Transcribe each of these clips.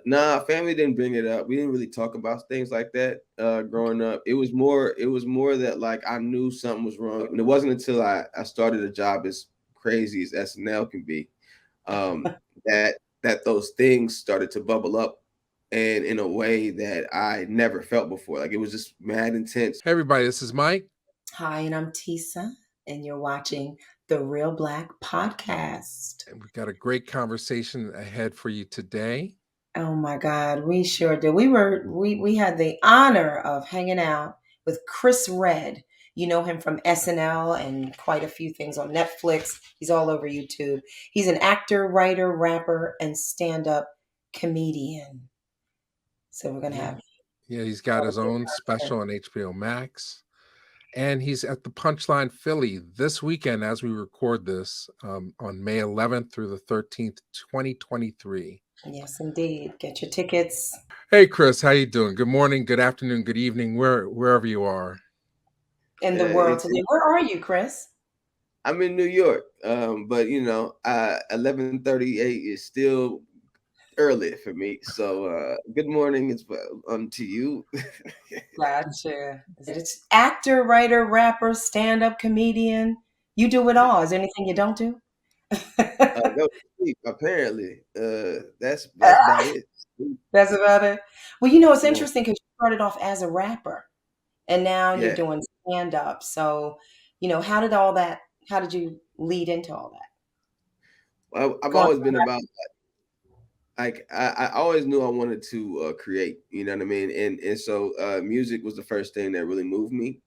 Nah, family didn't bring it up. We didn't really talk about things like that growing up. It was more that like I knew something was wrong. And it wasn't until I started a job as crazy as SNL can be, um, that those things started to bubble up and in a way that I never felt before. Like it was just mad intense. Hey, everybody, this is Mike. Hi, and I'm Tesa, and you're watching the Reelblack podcast. And we've got a great conversation ahead for you today. Oh my God, we sure did. We had the honor of hanging out with Chris Redd. You know him from SNL and quite a few things on Netflix. He's all over YouTube. He's an actor, writer, rapper, and stand-up comedian. So we're gonna Yeah. have Yeah, he's got his own special on HBO Max. And he's at the Punchline Philly this weekend as we record this on May 11th through the 13th, 2023. yes, indeed. Get your tickets. Hey, Chris, how you doing? Good morning, good afternoon, good evening, wherever you are. In the world It's today. Where are you, Chris? I'm in New York, but 11:38 is still early for me. So good morning is to you. Gotcha. It's actor, writer, rapper, stand-up comedian. You do it all. Is there anything you don't do? Go to sleep. Apparently, that's about it. That's about it. Well, you know, it's Yeah, interesting because you started off as a rapper and now you're yeah. doing stand-up. So, how did you lead into all that? Well, I've Going always been about like I always knew I wanted to create. You know what I mean? And so music was the first thing that really moved me,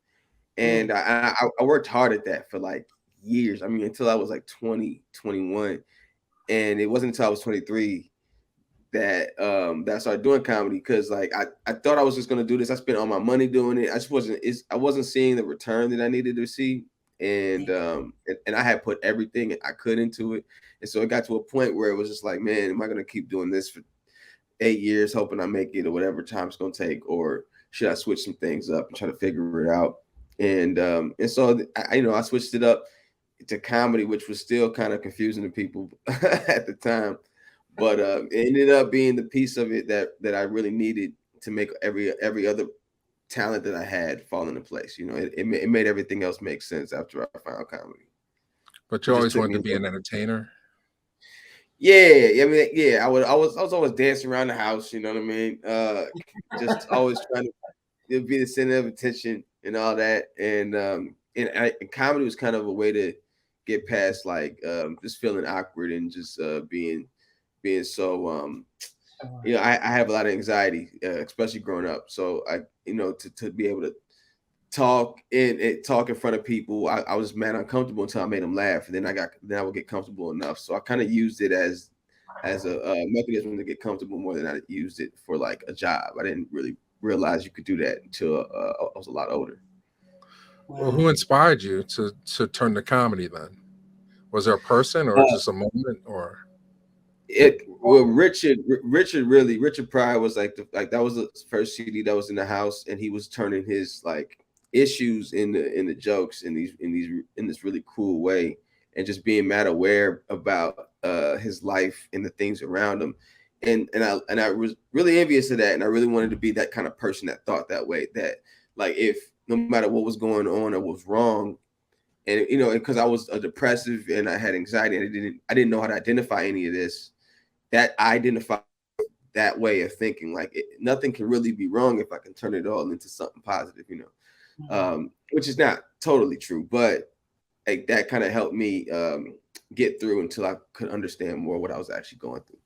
mm, and I worked hard at that for like years. I mean, until I was like 20, 21, and it wasn't until I was 23 that I started doing comedy because like I thought I was just gonna do this. I spent all my money doing it. I wasn't seeing the return that I needed to see. And I had put everything I could into it. And so it got to a point where it was just like, man, am I gonna keep doing this for 8 years, hoping I make it or whatever time it's gonna take, or should I switch some things up and try to figure it out? And so I switched it up to comedy, which was still kind of confusing to people at the time, but it ended up being the piece of it that I really needed to make every other talent that I had fall into place. It made everything else make sense after I found comedy. But It you just always took wanted me. to be an entertainer. Yeah, I mean, yeah, I was always dancing around the house. You know what I mean? Just always trying to be the center of attention and all that. And comedy was kind of a way to get past like just feeling awkward and just being so Sure. I have a lot of anxiety, especially growing up. So to be able to talk in front of people, I was mad uncomfortable until I made them laugh, and then I would get comfortable enough. So I kind of used it as a mechanism to get comfortable more than I used it for like a job. I didn't really realize you could do that until I was a lot older. Well, who Wow. inspired you to turn to comedy then? Was there a person or Uh, just a moment or Richard Pryor was like that was the first CD that was in the house, and he was turning his like issues in the jokes in this really cool way, and just being mad aware about his life and the things around him, and I was really envious of that, and I really wanted to be that kind of person that thought that way, that like if no matter what was going on or was wrong, and because I was a depressive and I had anxiety and I didn't know how to identify any of this, that I identify that way of thinking. Like nothing can really be wrong if I can turn it all into something positive, Mhm. which is not totally true, but like that kind of helped me get through until I could understand more what I was actually going through.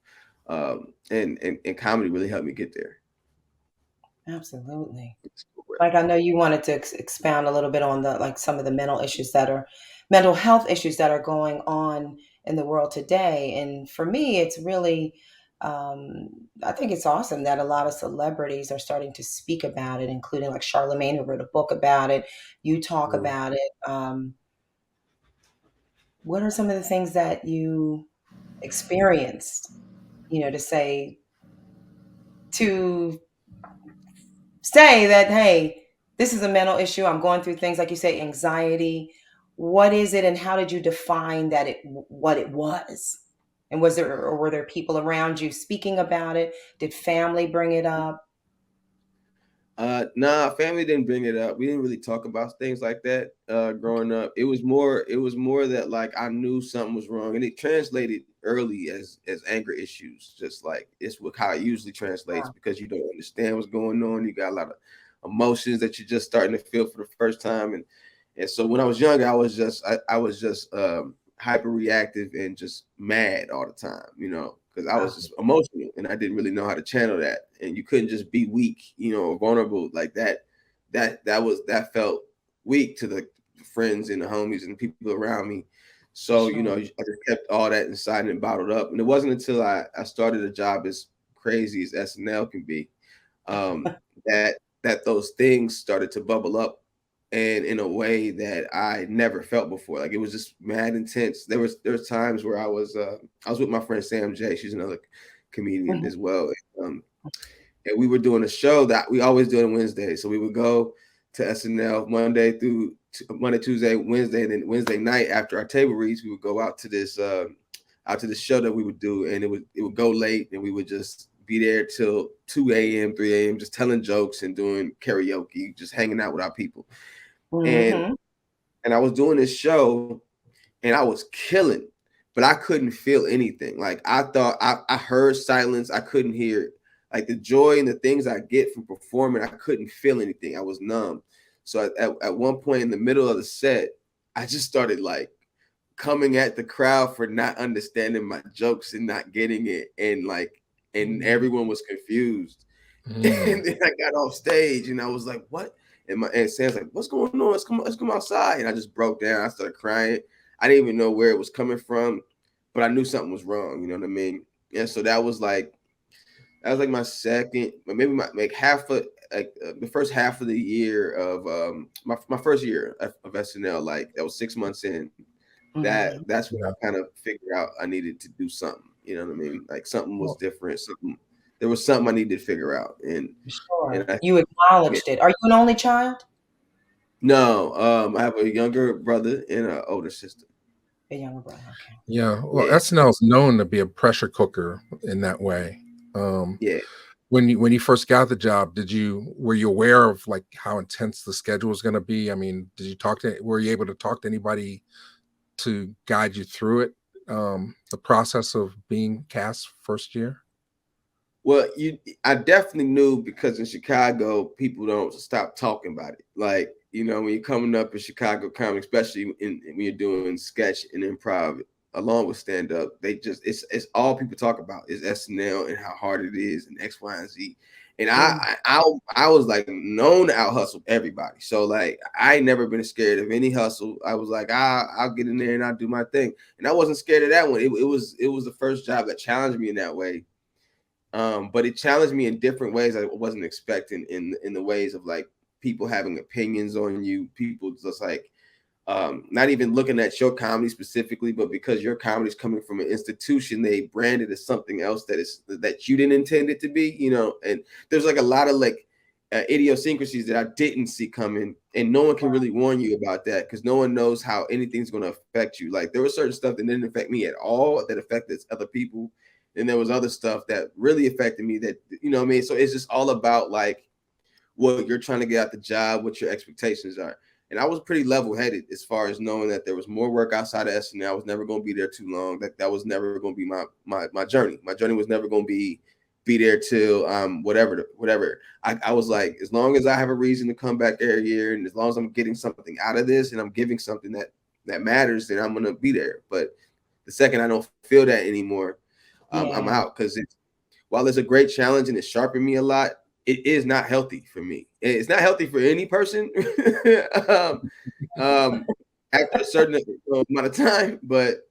And comedy really helped me get there. Absolutely. Like I know you wanted to expound a little bit on the like some of the mental health issues that are going on in the world today. And for me, it's really, I think it's awesome that a lot of celebrities are starting to speak about it, including like Charlemagne, who wrote a book about it. You talk Mm. about it. What are some of the things that you experienced? To to say that, hey, this is a mental issue. I'm going through things like you say, anxiety. What is it, and how did you define what it was? And were there people around you speaking about it? Did family bring it up? Nah, family didn't bring it up. We didn't really talk about things like that growing up. It was more that like I knew something was wrong, and it translated early as anger issues. Just like it's how it usually translates, Wow. because you don't understand what's going on. You got a lot of emotions that you're just starting to feel for the first time, and so when I was younger, I was just hyper reactive and just mad all the time, because I was Wow. just emotional and I didn't really know how to channel that. And you couldn't just be weak, or vulnerable like that. That felt weak to the friends and the homies and the people around me. So, Sure. I just kept all that inside and bottled up. And it wasn't until I started a job as crazy as SNL can be, um, that those things started to bubble up, and in a way that I never felt before. Like it was just mad intense. There was times where I was with my friend Sam J. She's another comedian Mhm. as well. And we were doing a show that we always do on Wednesday. So we would go to SNL Monday, Tuesday, Wednesday, and then Wednesday night after our table reads, we would go out to this show that we would do, and it would go late, and we would just be there till 2 a.m., 3 a.m., just telling jokes and doing karaoke, just hanging out with our people. And Mhm. and I was doing this show, and I was killing, but I couldn't feel anything. Like I thought I heard silence, I couldn't hear it. Like the joy and the things I get from performing, I couldn't feel anything. I was numb. So at one point in the middle of the set, I just started like coming at the crowd for not understanding my jokes and not getting it, and Mhm. everyone was confused. Mm. And then I got off stage and I was like, what? And Sam's like, what's going on? Let's come outside. And I just broke down. I started crying. I didn't even know where it was coming from, but I knew something was wrong. You know what I mean? And so that was like my second, maybe my like half of like the first half of the year of my first year of SNL. Like that was 6 months in. Mhm. That's when Yeah. I kind of figured out I needed to do something. You know what I mean? Like something was Well, different. There was something I needed to figure out, and Sure. I You yeah. acknowledged it. Are you an only child? No, I have a younger brother and an older sister. A younger brother. Okay. yeah. Well, Yeah, SNL is known to be a pressure cooker in that way. Um, yeah. when you first got the job, were you aware of like how intense the schedule was going to be? I mean, were you able to talk to anybody to guide you through it? The process of being cast first year? Well, I definitely knew, because in Chicago, people don't stop talking about it. Like, when you're coming up in Chicago comedy, especially when you're doing sketch and improv along with stand up, it's all people talk about is SNL and how hard it is and X, Y, and Z. And Mm. I was like known to out hustle everybody. So like I ain't never been scared of any hustle. I was like, I'll get in there and I'll do my thing. And I wasn't scared of that one. It was the first job that challenged me in that way, but it challenged me in different ways I wasn't expecting, in the ways of like people having opinions on you, people just like not even looking at your comedy specifically, but because your comedy is coming from an institution, they brand it as something else that you didn't intend it to be, and there's like a lot of like idiosyncrasies that I didn't see coming, and no one can really warn you about that because no one knows how anything's going to affect you. Like there was certain stuff that didn't affect me at all that affected other people, and there was other stuff that really affected me that, what I mean. So it's just all about like what you're trying to get out the job, what your expectations are. And I was pretty level headed as far as knowing that there was more work outside of SNL. I was never going to be there too long. That was never going to be my journey. My journey was never going to be there till whatever. I was like, as long as I have a reason to come back every year, and as long as I'm getting something out of this and I'm giving something that matters, then I'm gonna be there. But the second I don't feel that anymore, I'm Yeah. out, because while it's a great challenge and it sharpened me a lot, it is not healthy for me. It's not healthy for any person um, um, after a certain amount of time, but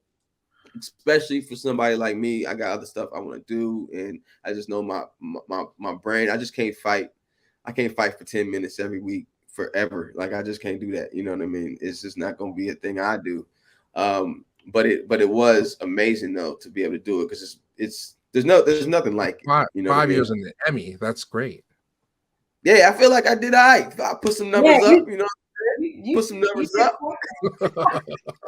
especially for somebody like me, I got other stuff I want to do, and I just know my brain. I just can't fight. I can't fight for 10 minutes every week forever. Like I just can't do that. You know what I mean? It's just not going to be a thing I do. But it was amazing though to be able to do it, because there's nothing like it. Five You know what I five mean? years in the Emmy. That's great. Yeah, I feel like I did all right. I put some Yeah. numbers up, You you know. You, Put some you numbers did up.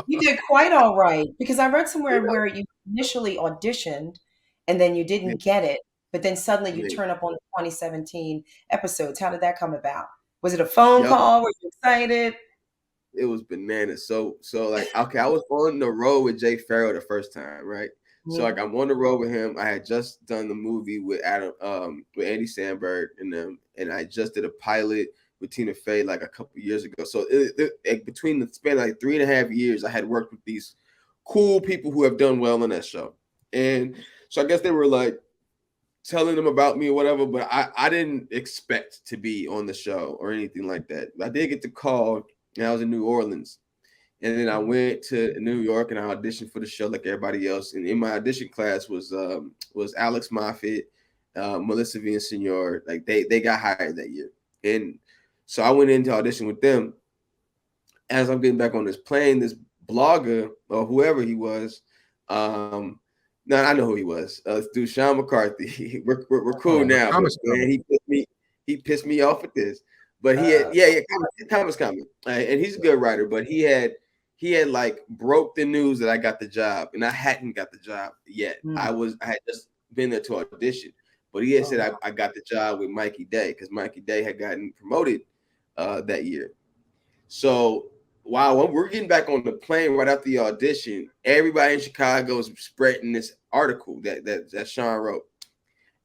you did quite all right, because I read somewhere where you initially auditioned and then you Yeah, didn't get it, but then suddenly you man. turn up on the 2017 episodes. How did that come about? Was it a phone Yo, call? Were you excited? it was bananas. So like, okay, I was on the road with Jay Farrell the first time, right? So like, Mhm. I'm on the road with him. I had just done the movie with with Andy Samberg and them, and I just did a pilot with Tina Fey like a couple years ago. So between the span of like 3.5 years, I had worked with these cool people who have done well on that show, and so I guess they were like telling them about me or whatever, but I didn't expect to be on the show or anything like that. I did get the call, and I was in New Orleans. And then I went to New York and I auditioned for the show like everybody else. And in my audition class was Alex Moffat, Melissa Villaseñor. Like they got hired that year. And so I went into audition with them. As I'm getting back on this plane, this blogger or whoever he was, no, I know who he was. Dude, Sean McCarthy. We're cool Oh, the now, but Thomas man, Comic. he pissed me off with this. But he had Uh, Thomas coming, and he's a good writer. But he had like broke the news that I got the job, and I hadn't got the job yet. mm, I had just been there to audition, but he had oh, said wow. I got the job with Mikey Day because Mikey Day had gotten promoted that year. So while we're getting back on the plane right after the audition, everybody in Chicago is spreading this article that Sean wrote.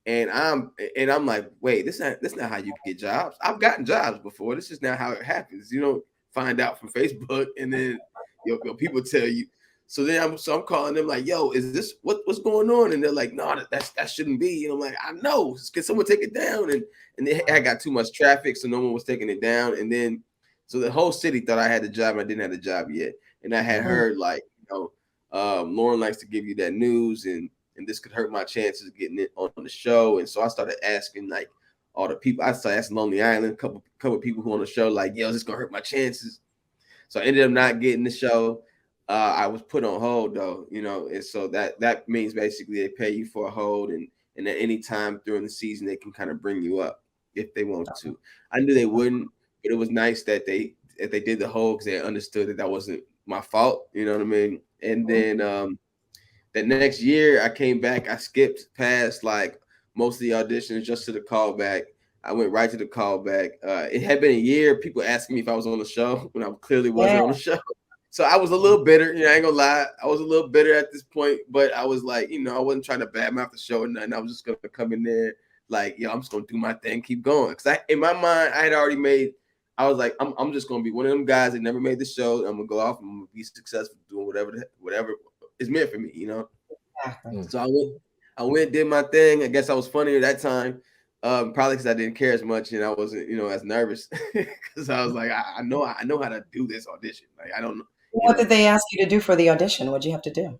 And I'm like, wait, this not how you get jobs. I've gotten jobs before. This is not how it happens. You don't find out from Facebook and then your people tell you. So then I'm calling them like, yo, is this what's going on? And they're like, no, that shouldn't be. And I'm like, I know. Can someone take it down? And I got too much traffic, so no one was taking it down. And then so the whole city thought I had the job, and I didn't have the job yet. And I had Mm, heard like, Lauren likes to give you that news, and this could hurt my chances of getting it on the show. And so I started asking like all the people. I started asking Lonely Island, couple of people who on the show, like, yo, is this gonna hurt my chances? So I ended up not getting the show. I was put on hold though, and so that means basically they pay you for a hold, and at any time during the season they can kind of bring you up if they want to. I knew they wouldn't, but it was nice that they did the hold because they understood that wasn't my fault. You know what I mean? And then that next year I came back. I skipped past like most of the auditions just to the callback. I went right to the callback. It had been a year. People asking me if I was on the show when I clearly yeah. wasn't on the show. So I was a little bitter. I ain't gonna lie. I was a little bitter at this point, but I was like, I wasn't trying to badmouth the show or nothing. I was just gonna come in there like, yo, I'm just gonna do my thing, keep going. Cause in my mind, I had already made. I was like, I'm just gonna be one of them guys that never made the show. I'm gonna go off and I'm gonna be successful doing whatever is meant for me. Exactly. Mm. So I went, did my thing. I guess I was funnier that time, probably because I didn't care as much and I wasn't, as nervous because I was like, I know how to do this audition. Like I don't know, What did they ask you to do for the audition? What'd you have to do?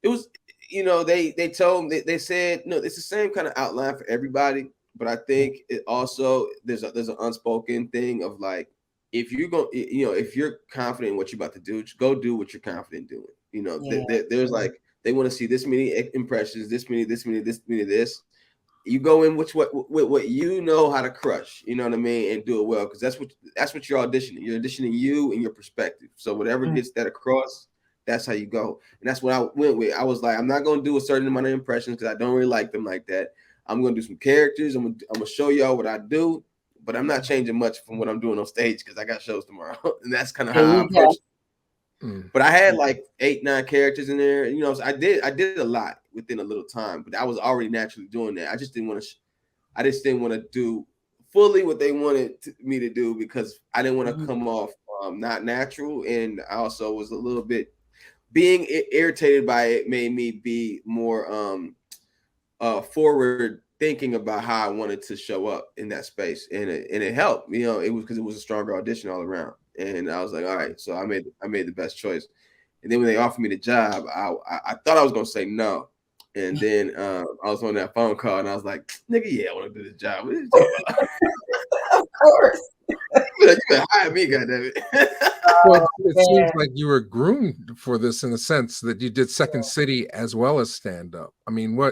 It was, they told me they said no, it's the same kind of outline for everybody, but I think it also there's an unspoken thing of like if you're going, if you're confident in what you're about to do, just go do what you're confident doing. Yeah. There's like they want to see this many impressions, this many, this. You go in with what you know how to crush, you know what I mean, and do it well because that's what you're auditioning. You're auditioning you and your perspective. So whatever Mm, gets that across, that's how you go. And that's what I went with. I was like, I'm not gonna do a certain amount of impressions because I don't really like them like that. I'm gonna do some characters. I'm gonna show y'all what I do, but I'm not changing much from what I'm doing on stage because I got shows tomorrow, and that's kind of there how I you go. approach it. Mm. But I had like 8-9 characters in there. So I did a lot within a little time, but I was already naturally doing that. I just didn't want to. I just didn't want to do fully what they wanted me to do because I didn't want to Mhm. come off not natural, and I also was a little bit being irritated by it made me be more forward thinking about how I wanted to show up in that space, and it helped. It was because it was a stronger audition all around, and I was like, all right, so I made the best choice. And then when they offered me the job, I thought I was gonna say no. And then I was on that phone call and I was like, nigga, yeah, I want to do this job. What are you talking about? Of course. You better hire me, goddammit. Well, Oh, it seems man. like you were groomed for this in a sense that you did Second City as well as stand up. I mean, do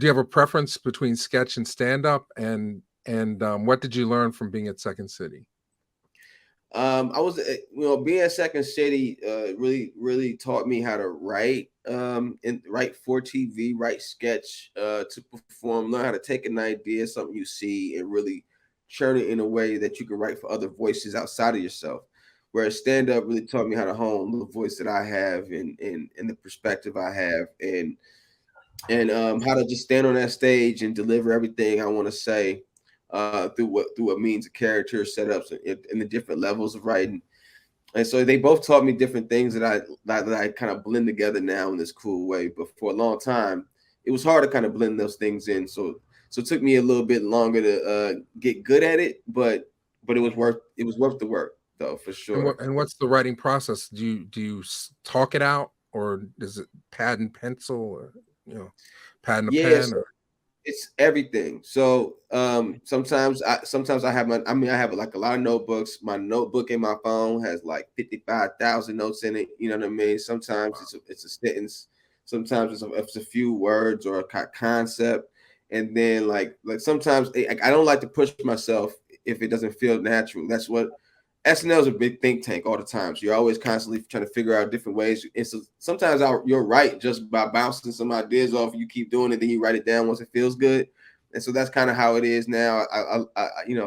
you have a preference between sketch and stand up? And what did you learn from being at Second City? I was, being at Second City, really taught me how to write, and write for TV, write sketch, to perform, learn how to take an idea, something you see, and really churn it in a way that you can write for other voices outside of yourself. Whereas stand up really taught me how to hone the voice that I have, and the perspective I have, and how to just stand on that stage and deliver everything I want to say, through a means of character setups and the different levels of writing. And so they both taught me different things that I kind of blend together now in this cool way. But for a long time, it was hard to kind of blend those things in. So it took me a little bit longer to get good at it, but it was worth the work though, for sure. And what's the writing process? Do you talk it out, or is it pad and pencil, or pad and a Yeah, pen? Or it's everything. So sometimes I have I have like a lot of notebooks. My notebook in my phone has like 55,000 notes in it. You know what I mean? Sometimes it's a sentence. Sometimes it's a few words or a concept. And then like sometimes I don't like to push myself if it doesn't feel natural. That's what SNL is a big think tank all the time. So you're always constantly trying to figure out different ways. And so sometimes you're right just by bouncing some ideas off. You keep doing it, then you write it down once it feels good. And so that's kind of how it is now.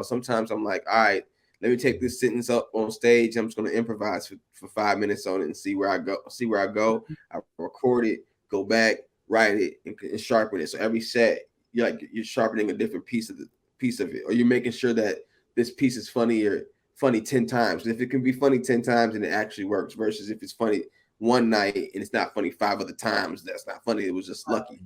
Sometimes I'm like, all right, let me take this sentence up on stage. I'm just going to improvise for 5 minutes on it and see where I go. I record it, go back, write it, and sharpen it. So every set, you're sharpening a different piece of it, or you're making sure that this piece is funny 10 times. If it can be funny 10 times and it actually works, versus if it's funny one night and it's not funny 5 other times, that's not funny. It was just lucky.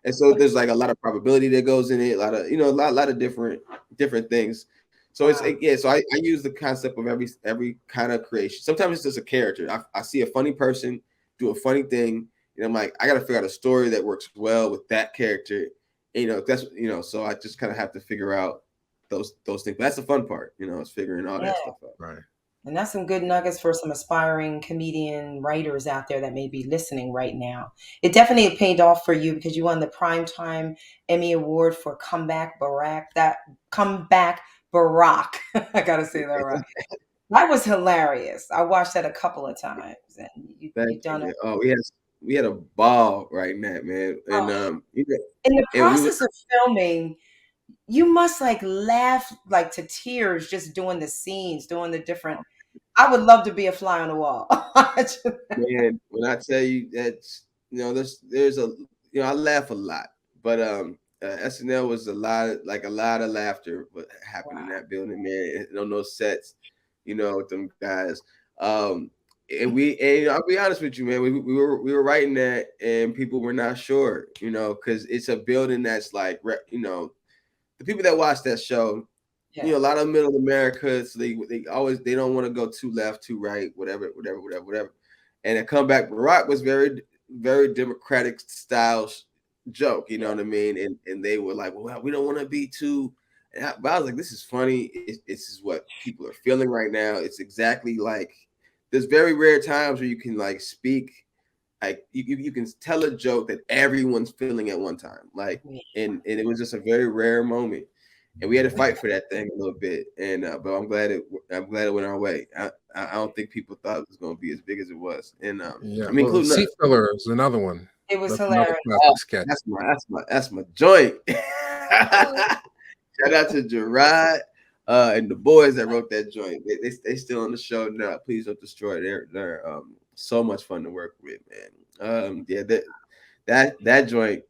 And so there's like a lot of probability that goes in it, a lot of, a lot of different things. So Wow. so I use the concept of every kind of creation. Sometimes it's just a character. I see a funny person do a funny thing, and I'm like, I got to figure out a story that works well with that character. So I just kind of have to figure out those things. But that's the fun part, is figuring all Yeah. that stuff out. right. And that's some good nuggets for some aspiring comedian writers out there that may be listening right now. It definitely paid off for you because you won the Primetime Emmy Award for Comeback Barack. That Comeback Barack. I gotta say that right. That was hilarious. I watched that a couple of times, and you Thank you, done it. man. Oh, we had a ball right now, man. And Oh, in the and we were process of filming, you must like laugh like to tears just doing the scenes, doing the different. I would love to be a fly on the wall. man, when I tell you that's there's I laugh a lot, but SNL was a lot of laughter what happened in Wow. that building, man, and on those sets, with them guys. And I'll be honest with you, man, we were writing that and people were not sure, because it's a building that's like, the people that watch that show, Yeah. a lot of middle America, so they don't want to go too left, too right, whatever. And a comeback Barack was very, very democratic style joke, you know what I mean? And they were like, well, we don't want to be too. But I was like, this is funny. This is what people are feeling right now. It's exactly like there's very rare times where you can like speak, like you can tell a joke that everyone's feeling at one time, like, Yeah. and it was just a very rare moment, and we had to fight for that thing a little bit, and but I'm glad it went our way. I don't think people thought it was going to be as big as it was, and Yeah. I mean, Well, including Seat us. Filler is another one. It was That's another hilarious. classic sketch. That's my joint. Shout out to Gerard and the boys that wrote that joint. They still on the show now. Please don't destroy. They're so much fun to work with, man. Yeah, that joint.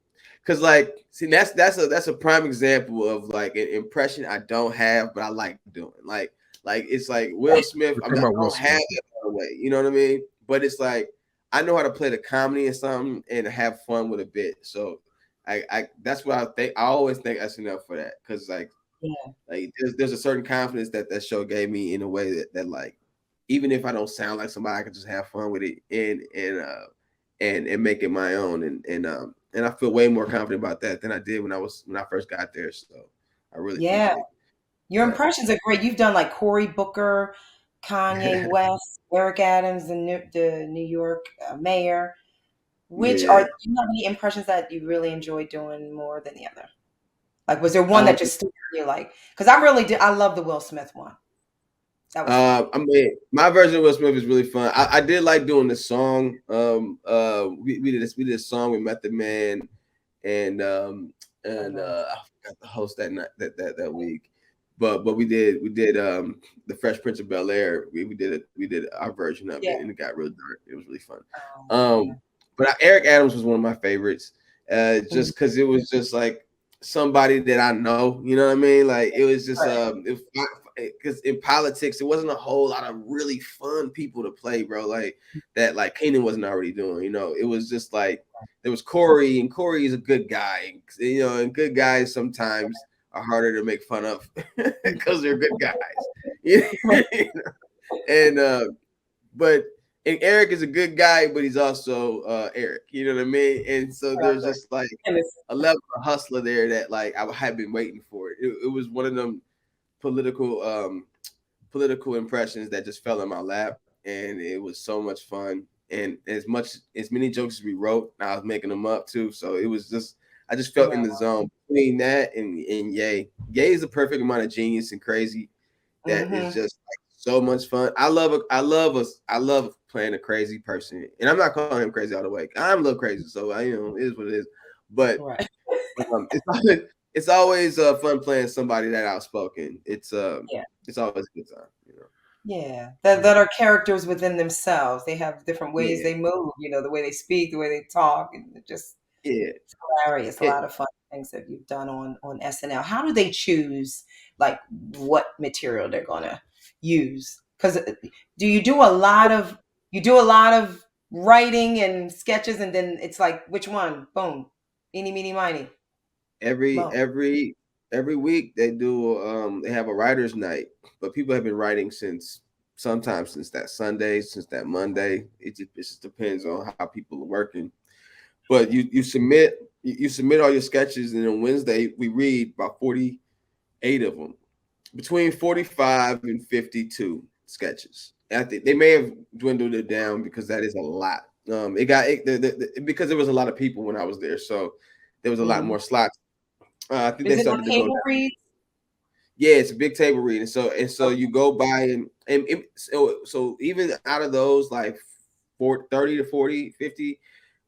Cause like, see, that's a prime example of like an impression I don't have, but I like doing. Like it's like Will Smith. We're I talking about Will don't have Smith. that by the way. You know what I mean? But it's like I know how to play the comedy and something and have fun with a bit. So I that's what I think. I always thank SNL for that, because Yeah. like there's a certain confidence that show gave me in a way that like, even if I don't sound like somebody, I can just have fun with it and make it my own, and I feel way more confident about that than I did when I first got there. So I really Yeah. appreciate Your impressions are great. You've done like Cory Booker, Kanye that. West, Eric Adams, the New York mayor. Which are Yeah. do you have any impressions that you really enjoy doing more than the other? Like, was there one Um, that just stood out to you? Like, because I really did. I love the Will Smith one. That was fun. I mean, my version of Will Smith is really fun. I did like doing the song. We did a song with Method Man and I forgot the host that night that week. But we did the Fresh Prince of Bel Air. We did our version of Yeah. it, and it got real dark. It was really fun. Oh, Um, man. but Eric Adams was one of my favorites, Mhm. just because it was just like somebody that I know. You know what I mean? Like it was just Right. because in politics it wasn't a whole lot of really fun people to play, bro. Like that, like Kanan wasn't already doing. You know, it was just like there was Corey, and Corey is a good guy. You know, and good guys sometimes are harder to make fun of because they're good guys. You know? And but and Eric is a good guy, but he's also Eric. You know what I mean? And so there's Exactly. just like And it's a level of hustler there that like I had been waiting for it. It was one of them political political impressions that just fell in my lap, and it was so much fun. And as many jokes as we wrote, I was making them up too. So it was just I just felt in right. the zone between that and Ye. Ye is the perfect amount of genius and crazy that is Mm-hmm. just like so much fun. I love playing a crazy person, and I'm not calling him crazy all the way. I'm a little crazy, so I it is what it is. But Right. it's always fun playing somebody that outspoken. Yeah. It's always a good time, you know. Yeah. That are characters within themselves. They have different ways Yeah, they move, the way they speak, the way they talk, and it just yeah. it's hilarious. A It lot of fun things that you've done on SNL. How do they choose like what material they're gonna use? Because you do a lot of writing and sketches, and then it's like which one? Boom, eeny, meeny, miny, every boom. every every week they have a writers night, but people have been writing sometimes since that Sunday, since that Monday. It just depends on how people are working. But you submit all your sketches, and on Wednesday we read about 48 of them, between 45 and 52 sketches. I think they may have dwindled it down because that is a lot. It got it, because there was a lot of people when I was there, so there was a lot Mhm. more slots. I think Is they it started a to go table down. read? Yeah, it's a big table read, and so Okay. you go by so even out of those like 30 to 40, 50,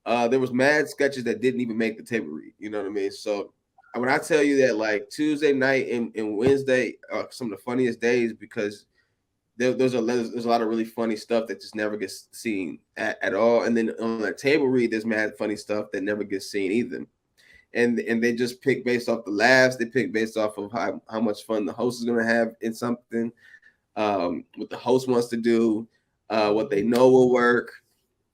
there was mad sketches that didn't even make the table read. You know what I mean? So when I tell you that like Tuesday night and Wednesday are some of the funniest days because there's a lot of really funny stuff that just never gets seen at all. And then on the table read, there's mad funny stuff that never gets seen either. And they just pick based off the laughs. They pick based off of how much fun the host is gonna have in something, what the host wants to do, what they know will work,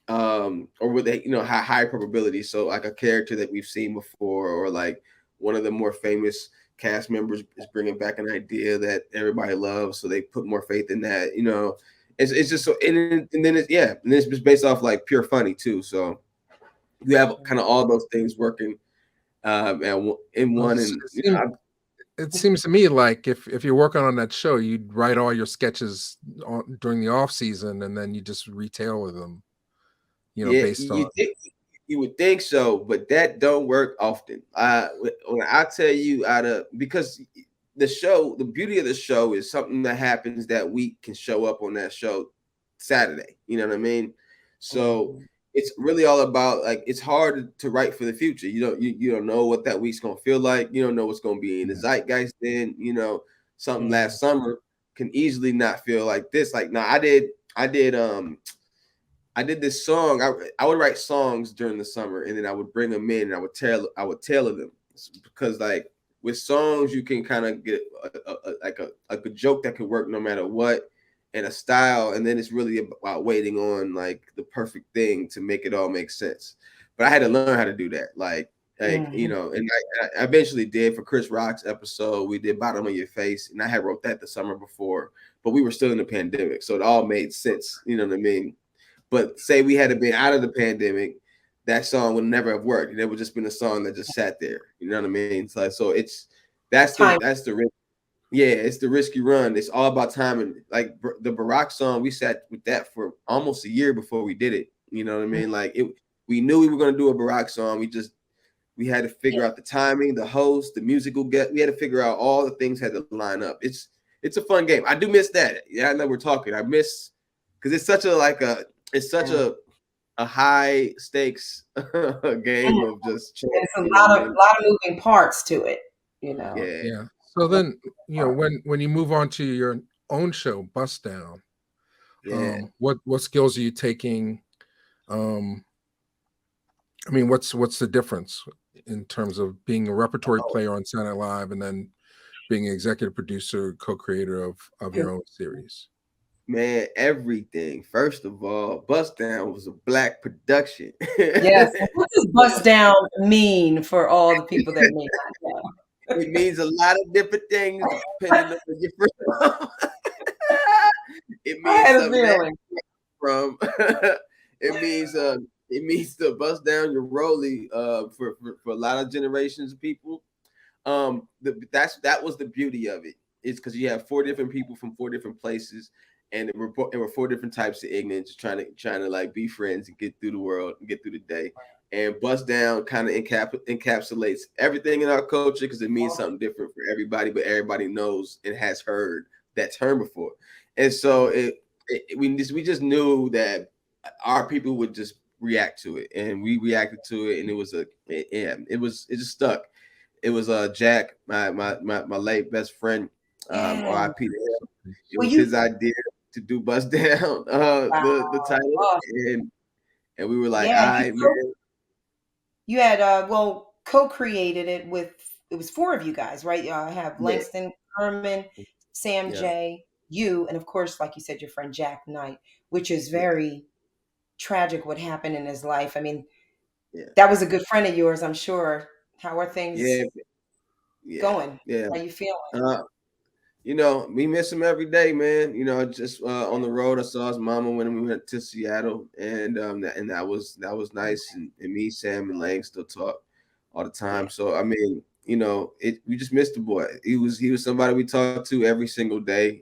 or what they high probability. So like a character that we've seen before, or like one of the more famous cast members is bringing back an idea that everybody loves, so they put more faith in that. It's just so and then it's just based off like pure funny too. So you have kind of all those things working in Well, one, and it seems to me like if you're working on that show, you'd write all your sketches during the off season, and then you just retail with them, yeah, based on. you would think so, but that don't work often. When I tell you because the beauty of the show is something that happens that week can show up on that show Saturday. You know what I mean? So Mhm. it's really all about like it's hard to write for the future. You don't know what that week's gonna feel like. You don't know what's gonna be in the Yeah. zeitgeist. Then something Yeah. last summer can easily not feel like this. Like now, I did this song. I would write songs during the summer, and then I would bring them in, and I would tailor them because like with songs you can kind of get a joke that could work no matter what, and a style, and then it's really about waiting on like the perfect thing to make it all make sense. But I had to learn how to do that, Mhm. and I eventually did for Chris Rock's episode. We did "Bottom of Your Face," and I had wrote that the summer before, but we were still in the pandemic, so it all made sense. You know what I mean? But say we had been out of the pandemic, that song would never have worked. It would just been a song that just sat there. You know what I mean? So it's Time. that's the risk. Yeah, it's the risky run. It's all about timing. Like the Barack song, we sat with that for almost a year before we did it. You know what I mean? Like it, we knew we were going to do a Barack song. We had to Yeah. figure out the timing, the host, the musical get. We had to figure out all the things had to line up. it's a fun game. I do miss that. Yeah, I know we're talking. I miss because it's such a high stakes game of just chance, It's a you know what I mean? lot of moving parts to it, you know. Yeah. Yeah. So then, when you move on to your own show, Bust Down, Yeah. what skills are you taking? I mean, what's the difference in terms of being a repertory Oh, player on Saturday Night Live and then being an executive producer, co-creator of your own series? man, everything. First of all, Bust Down was a black production. Yes. What does bust down mean for all the people that may not know? It means a lot of different things depending on where you're from. It I means had a something that feeling. from it means to bust down your rollie for a lot of generations of people. That was the beauty of it. It's because you have four different people from four different places, and there were four different types of ignorance trying to like be friends and get through the world and get through the day. And bust down kind of encapsulates everything in our culture because it means something different for everybody, but everybody knows and has heard that term before. And so we just knew that our people would just react to it, and we reacted to it, and it just stuck. It was Jack, my late best friend, Yeah. R.I.P. to him. It Well, was his idea to do Bust Down, the wow. title, Oh, and we were like, all yeah. right, man, You had co-created it with, it was four of you guys, right? I have yeah, Langston Herman, Sam yeah, J, you, and of course, like you said, your friend Jack Knight, which is yeah, very tragic what happened in his life. I mean, yeah, that was a good friend of yours, I'm sure. How are things yeah, yeah, going? yeah. How you feeling? Uh, we miss him every day, man. Just on the road, I saw his mama when we went to Seattle, and that was nice. And me, Sam, and Lang still talk all the Yeah. time. So I mean, we just missed the boy. He was somebody we talked to every single day.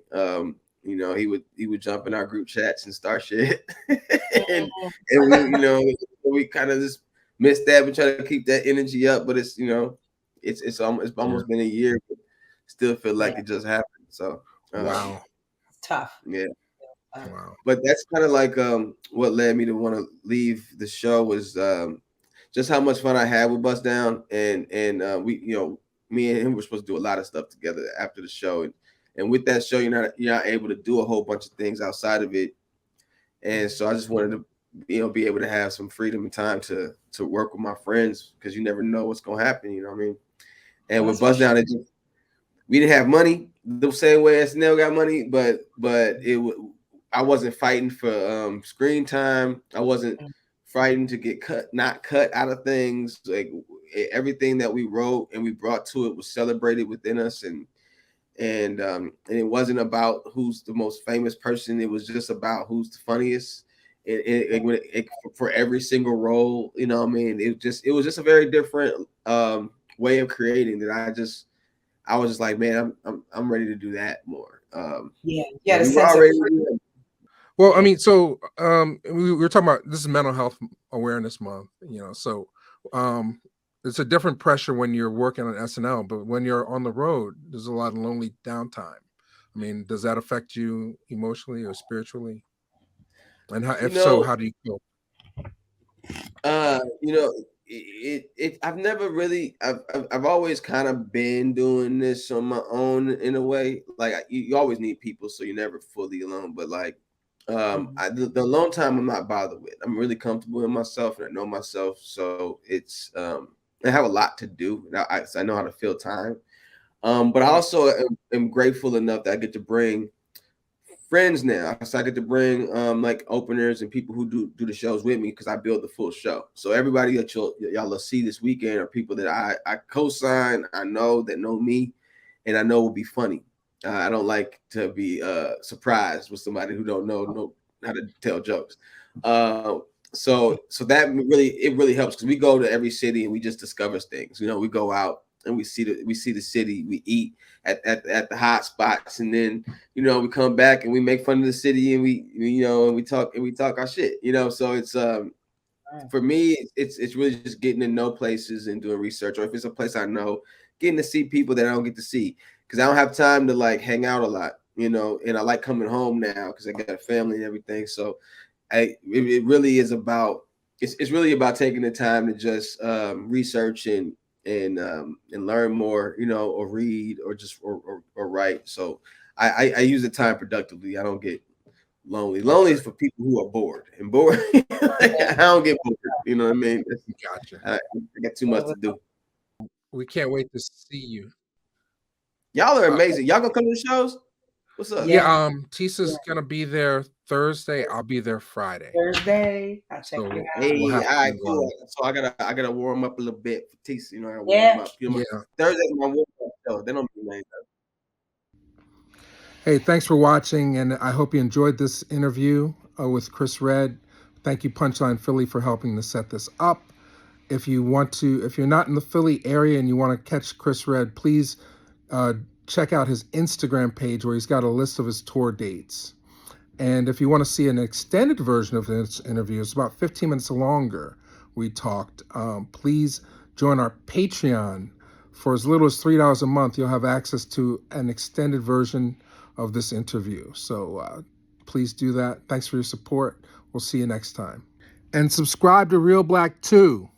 He would jump in our group chats and start shit, and Mhm. we kind of just missed that. We try to keep that energy up, but it's Yeah. almost been a year. Still feel Yeah, like it just happened. So Wow. it's tough. yeah, Uh, Wow. but that's kind of like what led me to want to leave the show was just how much fun I had with Bust Down, and we me and him were supposed to do a lot of stuff together after the show, and with that show you're not able to do a whole bunch of things outside of it, and so I just wanted to be able to have some freedom and time to work with my friends because you never know what's gonna happen. You know what I mean? And with that's for Bust sure. Down, we didn't have money the same way SNL got money, but I wasn't fighting for screen time. I wasn't fighting to get not cut out of things. Like everything that we wrote and we brought to it was celebrated within us, and it wasn't about who's the most famous person. It was just about who's the funniest. For every single role, you know what I mean? It was just a very different way of creating that I was just like, man, I'm ready to do that more. Yeah, you had a We were sense of already freedom. Well, I Yeah. mean, so we were talking about this is Mental Health Awareness Month, so um, it's a different pressure when you're working on SNL, but when you're on the road, there's a lot of lonely downtime. I mean, does that affect you emotionally or spiritually? And you if so, know, how do you cope? uh, you know, I've never really, I've always kind of been doing this on my own in a way. Like you always need people, so you're never fully alone. But like, Mhm. the alone time I'm not bothered with. I'm really comfortable in myself and I know myself, so I have a lot to do. So I know how to fill time. But I Yeah. also am grateful enough that I get to bring friends now. So I get to bring like openers and people who do the shows with me because I build the full show. So everybody that y'all will see this weekend are people that I co-sign, I know that know me, and I know will be funny. I don't like to be surprised with somebody who don't know how to tell jokes. Uh, so that really helps because we go to every city and we just discover things. We go out and we see the city, we eat at the hot spots, and then we come back and we make fun of the city and we talk our shit. So it's Right. for me, it's really just getting to know places and doing research, or if it's a place I know, getting to see people that I don't get to see because I don't have time to like hang out a lot, you know. And I like coming home now because I got a family and everything. So it really is about it's really about taking the time to just research and learn more, you know, or read or just or write. So I use the time productively. I don't get lonely. Lonely is for people who are bored, and bored. I don't get bored. You know what I mean? Gotcha. I got too much to do. We can't wait to see you. Y'all are amazing. Y'all gonna come to the shows? What's up? Yeah, Tesa's gonna be there Thursday. I'll be there Friday. Thursday. I'll check So you out. Hey, we'll have all right, to cool. So I gotta warm up a little bit for Tisa. You know, I gotta Yeah. warm up. You know, Yeah. Thursday's my warm up show. They don't do anything. Hey, thanks for watching, and I hope you enjoyed this interview with Chris Redd. Thank you, Punchline Philly, for helping to set this up. If you're not in the Philly area and you want to catch Chris Redd, please check out his Instagram page where he's got a list of his tour dates. And if you want to see an extended version of this interview, it's about 15 minutes longer. We talked. Please join our Patreon. For as little as $3 a month, you'll have access to an extended version of this interview. So please do that. Thanks for your support. We'll see you next time. And subscribe to Reelblack too.